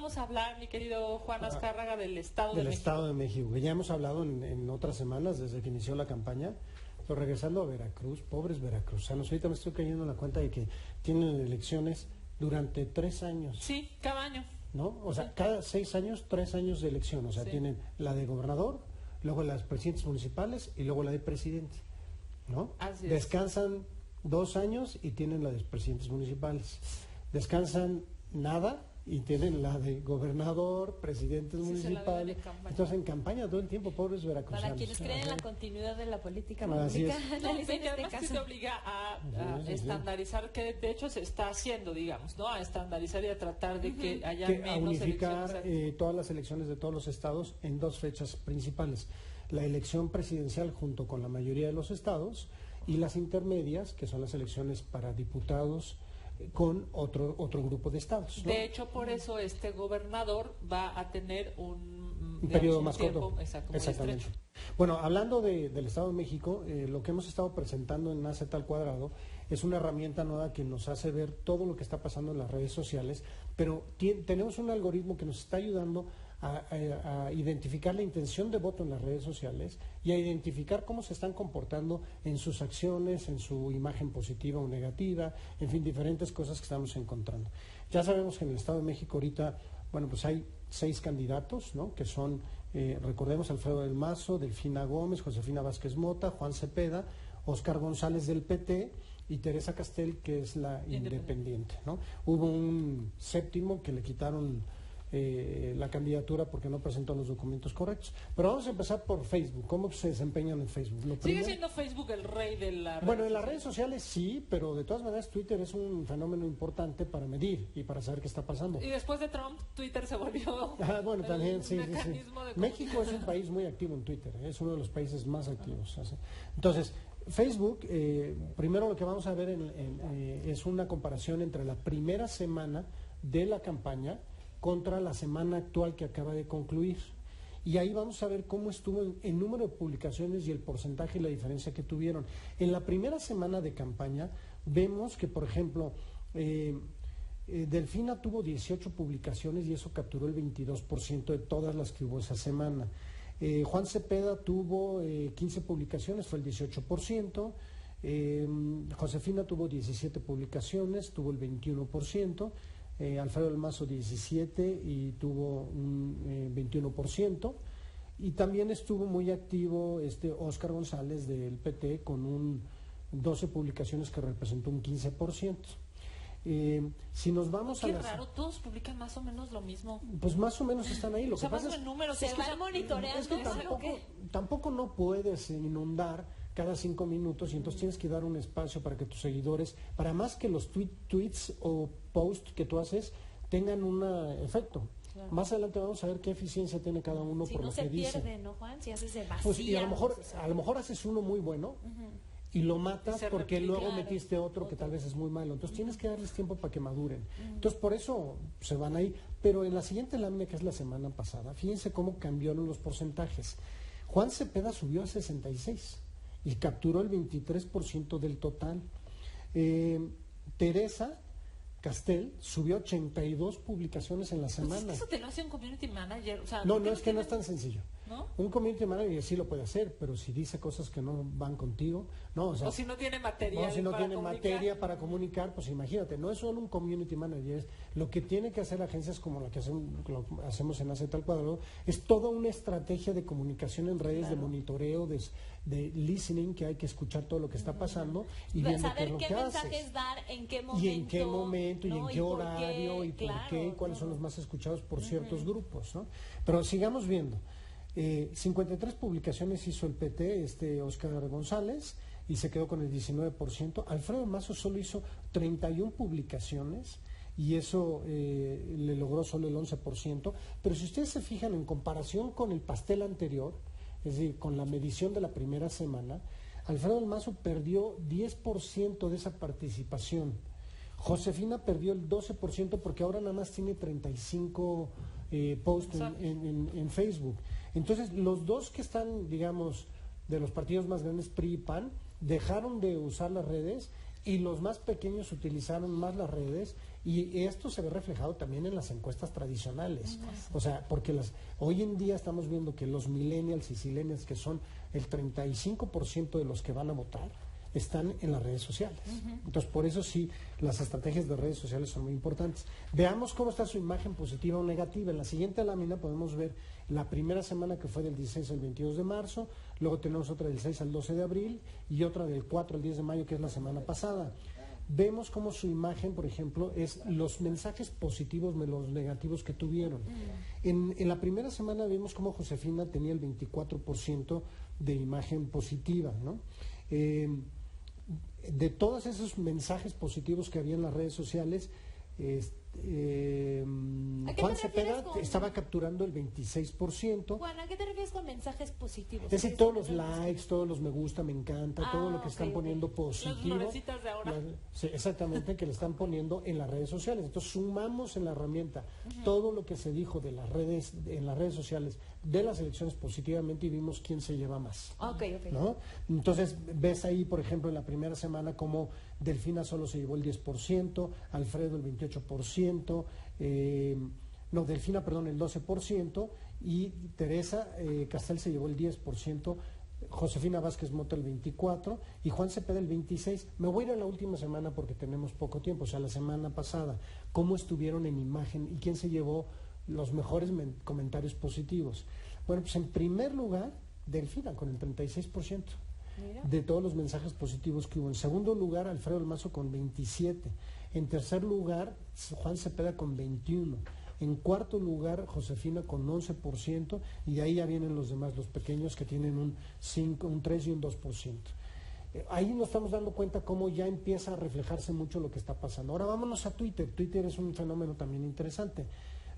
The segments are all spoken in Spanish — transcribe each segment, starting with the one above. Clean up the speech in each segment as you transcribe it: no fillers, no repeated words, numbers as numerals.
vamos a hablar, mi querido Juan Azcárraga, del Estado de México. Del Estado de México, que ya hemos hablado en otras semanas desde que inició la campaña, pero regresando a Veracruz, pobres veracruzanos, ahorita me estoy cayendo en la cuenta de que tienen elecciones durante 3 años. Sí, cada año. ¿No? O sea, cada 6 años, 3 años de elección, o sea, tienen la de gobernador, luego las presidentes municipales y luego la de presidente, ¿no? Así es. Descansan 2 años y tienen la de presidentes municipales. Descansan nada y tienen la de gobernador, presidentes municipales. Entonces en campaña todo el tiempo, pobres veracruzanos. Para quienes creen en la continuidad de la política pública, además que te obliga a estandarizar, que de hecho se está haciendo, digamos, ¿no? A estandarizar y a tratar de que haya menos a unificar elecciones. Todas las elecciones de todos los estados en 2 fechas principales: la elección presidencial junto con la mayoría de los estados y las intermedias, que son las elecciones para diputados con otro grupo de estados, ¿no? De hecho, por eso este gobernador va a tener un periodo más corto. Exactamente. Bueno, hablando del Estado de México, lo que hemos estado presentando en AZ al Cuadrado es una herramienta nueva que nos hace ver todo lo que está pasando en las redes sociales, pero tenemos un algoritmo que nos está ayudando a identificar la intención de voto en las redes sociales y a identificar cómo se están comportando en sus acciones, en su imagen positiva o negativa, en fin, diferentes cosas que estamos encontrando. Ya sabemos que en el Estado de México ahorita, bueno, pues hay 6 candidatos, ¿no? Que son, recordemos, Alfredo del Mazo, Delfina Gómez, Josefina Vázquez Mota, Juan Cepeda, Óscar González del PT y Teresa Castel, que es la independiente, ¿no? Hubo un 7º que le quitaron la candidatura porque no presentó los documentos correctos. Pero vamos a empezar por Facebook. ¿Cómo se desempeñan en Facebook? ¿Sigue siendo Facebook el rey de la red? Bueno, en las redes sociales sí, pero de todas maneras Twitter es un fenómeno importante para medir y para saber qué está pasando. Y después de Trump, Twitter se volvió bueno, también, sí. De México es un país muy activo en Twitter, es uno de los países más activos. Entonces, Facebook, primero lo que vamos a ver es una comparación entre la primera semana de la campaña contra la semana actual que acaba de concluir. Y ahí vamos a ver cómo estuvo en número de publicaciones y el porcentaje y la diferencia que tuvieron. En la primera semana de campaña vemos que, por ejemplo, Delfina tuvo 18 publicaciones y eso capturó el 22% de todas las que hubo esa semana. Juan Cepeda tuvo 15 publicaciones, fue el 18%. Josefina tuvo 17 publicaciones, tuvo el 21%. Alfredo del Mazo 17 y tuvo un 21%, y también estuvo muy activo Óscar González del PT con 12 publicaciones que representó un 15%. Si nos vamos Qué raro, todos publican más o menos lo mismo. Pues más o menos están ahí. Lo que pasa es números, se van monitoreando. Es que tampoco no puedes inundar cada 5 minutos y entonces tienes que dar un espacio para que tus seguidores, para más que los tweets o posts que tú haces, tengan un efecto. Claro. Más adelante vamos a ver qué eficiencia tiene cada uno por lo que dice. Si no se pierde, ¿no, Juan? Si haces vacía. Pues, y a lo mejor haces uno muy bueno y lo matas porque luego metiste otro que tal vez es muy malo. Entonces tienes que darles tiempo para que maduren. Entonces por eso se van ahí. Pero en la siguiente lámina, que es la semana pasada, fíjense cómo cambiaron los porcentajes. Juan Cepeda subió a 66 y capturó el 23% del total. Teresa Castel subió 82 publicaciones en la semana. Pues es que eso te lo hace un community manager. O sea, no, es que no es tan sencillo. ¿No? Un community manager sí lo puede hacer, pero si dice cosas que no van contigo, no, o si no tiene material. O si no tiene materia para comunicar, pues imagínate, no es solo un community manager, es lo que tiene que hacer agencias como la que hacemos en AZ al Cuadrado, es toda una estrategia de comunicación en redes, de monitoreo, de listening, que hay que escuchar todo lo que está pasando y viendo saber qué mensajes dar, en qué momento. Y en qué momento, y en qué horario, y por qué, cuáles son los más escuchados por ciertos grupos, ¿no? Pero sigamos viendo. 53 publicaciones hizo el PT, Óscar González, y se quedó con el 19%. Alfredo Mazo solo hizo 31 publicaciones y eso le logró solo el 11%. Pero si ustedes se fijan en comparación con el pastel anterior, es decir, con la medición de la primera semana, Alfredo del Mazo perdió 10% de esa participación. Josefina perdió el 12% porque ahora nada más tiene 35 posts en Facebook. Entonces, los dos que están, digamos, de los partidos más grandes, PRI y PAN, dejaron de usar las redes y los más pequeños utilizaron más las redes Y esto se ve reflejado también en las encuestas tradicionales. O sea, porque hoy en día estamos viendo que los millennials y silenials, que son el 35% de los que van a votar, están en las redes sociales. Entonces, por eso sí, las estrategias de redes sociales son muy importantes. Veamos cómo está su imagen positiva o negativa. En la siguiente lámina podemos ver la primera semana, que fue del 16 al 22 de marzo, luego tenemos otra del 6 al 12 de abril y otra del 4 al 10 de mayo, que es la semana pasada. Vemos cómo su imagen, por ejemplo, es los mensajes positivos, los negativos que tuvieron. En la primera semana vemos cómo Josefina tenía el 24% de imagen positiva, ¿no? De todos esos mensajes positivos que había en las redes sociales, Juan Cepeda estaba capturando el 26%. Juan, ¿a qué te refieres con mensajes positivos? Es decir, todos los likes, todos los me gusta, me encanta, todo lo que están poniendo positivo. Las florecitas de ahora. Sí, exactamente, que le están poniendo en las redes sociales. Entonces sumamos en la herramienta todo lo que se dijo de las redes, en las redes sociales, de las elecciones positivamente, y vimos quién se lleva más. ¿No? Entonces ves ahí, por ejemplo, en la primera semana como Delfina solo se llevó el 10%, Alfredo el 28%, Delfina, perdón, el 12%, y Teresa Castel se llevó el 10%, Josefina Vázquez Mota el 24% y Juan Cepeda el 26%. Me voy a ir a la última semana porque tenemos poco tiempo, o sea, la semana pasada, cómo estuvieron en imagen y quién se llevó los mejores comentarios positivos. Bueno, pues en primer lugar, Delfina con el 36%. Mira. De todos los mensajes positivos que hubo. En segundo lugar, Alfredo del Mazo con 27%. En tercer lugar, Juan Cepeda con 21%. En cuarto lugar, Josefina con 11%. Y de ahí ya vienen los demás, los pequeños, que tienen un 3 y un 2%. Ahí nos estamos dando cuenta cómo ya empieza a reflejarse mucho lo que está pasando. Ahora vámonos a Twitter. Twitter es un fenómeno también interesante.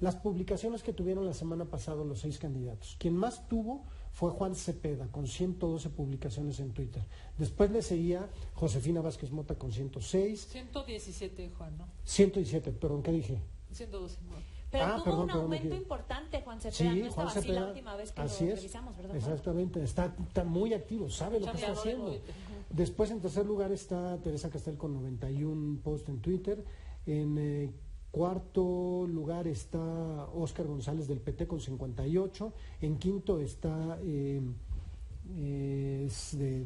Las publicaciones que tuvieron la semana pasada los 6 candidatos. Quien más tuvo fue Juan Cepeda, con 112 publicaciones en Twitter. Después le seguía Josefina Vázquez Mota con 106. 117, Juan, ¿no? 117, perdón, ¿qué dije? 112. Pero tuvo un aumento importante, Juan Cepeda. Sí, no Juan estaba Cepeda, así la última vez que así lo es, revisamos, ¿verdad? Exactamente, está muy activo, sabe lo que está haciendo. Después, en tercer lugar, está Teresa Castel con 91 posts en Twitter. En cuarto lugar está Óscar González del PT con 58. En quinto está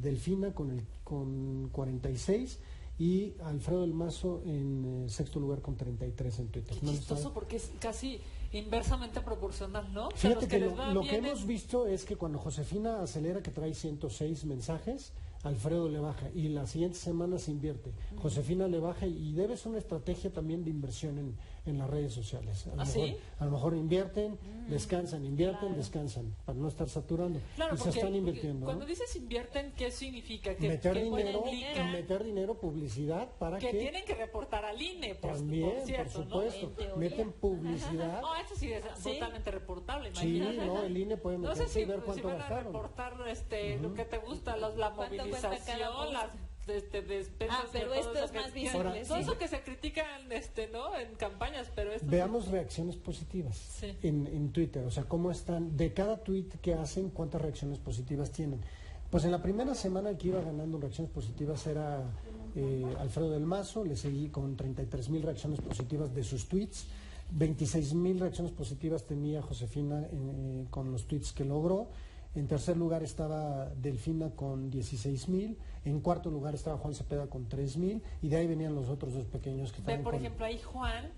Delfina con 46. Y Alfredo del Mazo en sexto lugar con 33 en Twitter. Qué chistoso, porque es casi inversamente proporcional, ¿no? Fíjate que lo que hemos visto es que cuando Josefina acelera, que trae 106 mensajes, Alfredo le baja y la siguiente semana se invierte. Josefina le baja y debe ser una estrategia también de inversión en las redes sociales. A lo mejor invierten, descansan, descansan, para no estar saturando. Claro, y se están invirtiendo. Cuando dices invierten, ¿qué significa? Meter dinero, publicidad, para que tienen que reportar al INE, también, por cierto, por supuesto. ¿no? Meten publicidad. No, eso sí es totalmente reportable. Sí, no, el INE puede meterse y ver cuánto van gastaron. A reportar lo que te gusta, la movilización, las despensas. Pero esto es más visible. Todo eso que se critican, ¿no? En campañas, pero esto veamos reacciones positivas en Twitter, o sea, cómo están, de cada tweet que hacen, cuántas reacciones positivas tienen. Pues en la primera semana el que iba ganando reacciones positivas era Alfredo del Mazo, le seguí con 33,000 reacciones positivas de sus tweets. 26,000 reacciones positivas tenía Josefina con los tweets que logró. En tercer lugar estaba Delfina con 16,000. En cuarto lugar estaba Juan Cepeda con 3,000. Y de ahí venían los otros dos pequeños que estaban. Por ejemplo, ahí Juan